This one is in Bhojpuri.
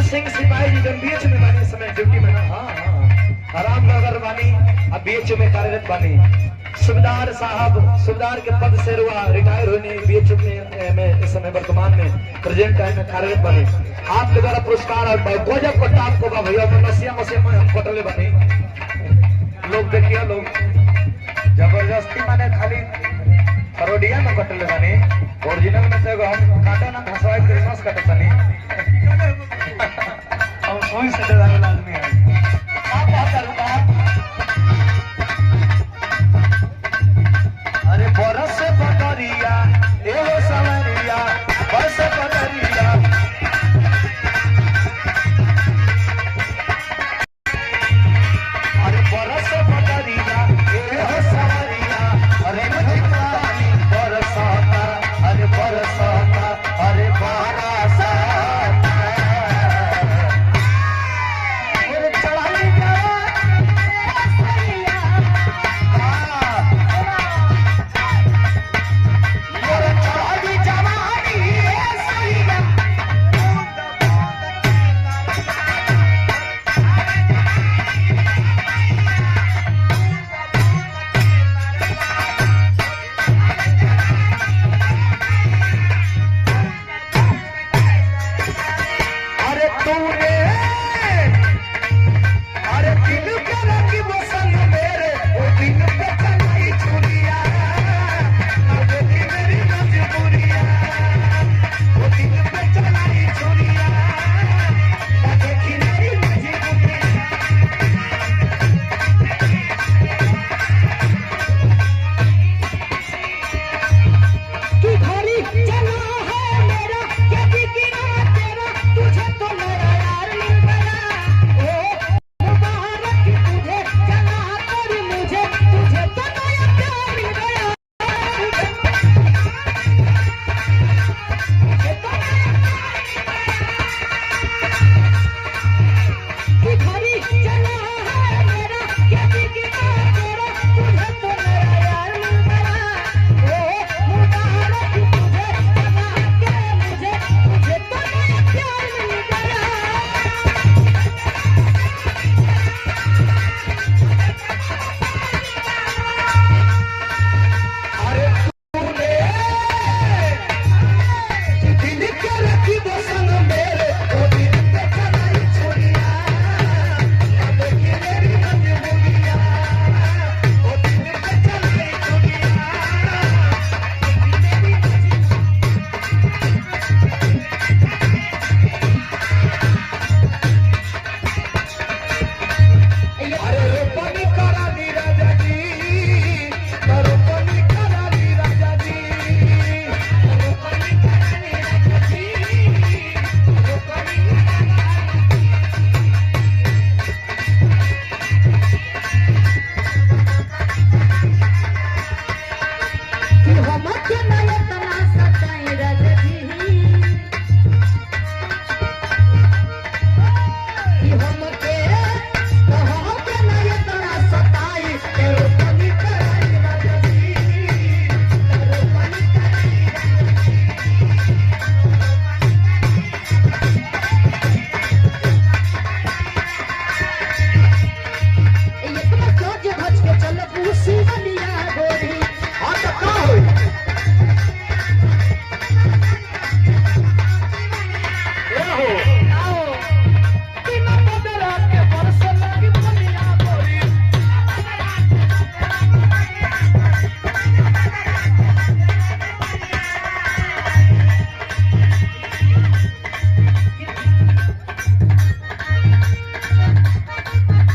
सिंह सिपाही जी जब बीच में बानी समय ड्यूटी में ना हाँ आराम नगर बानी अब बीच में कार्यरत बानी सुबेदार साहब सुबेदार के पद से रुआ रिटायर होने बीच में इस समय वर्तमान में प्रेजेंट टाइम में कार्यरत बने आपके द्वारा पुरस्कार और गजब कोटा आपको भैया मसिया मसिया में हम कोटले बने लोग देखिए लोग जबरदस्ती माने खाली करोड़िया में कटले बने ओरिजिनल में तो हम काटा ना घसवाई क्रिसमस कटत नहीं हम कोई सटेदार आदमी है आप बात करूंगा अरे बरस पटरिया एगो सवरिया बरस पटरिया अरे बरस पटरिया एगो सवरिया अरे मुझे पानी बरसाता अरे बरसाता अरे बरसाता तूने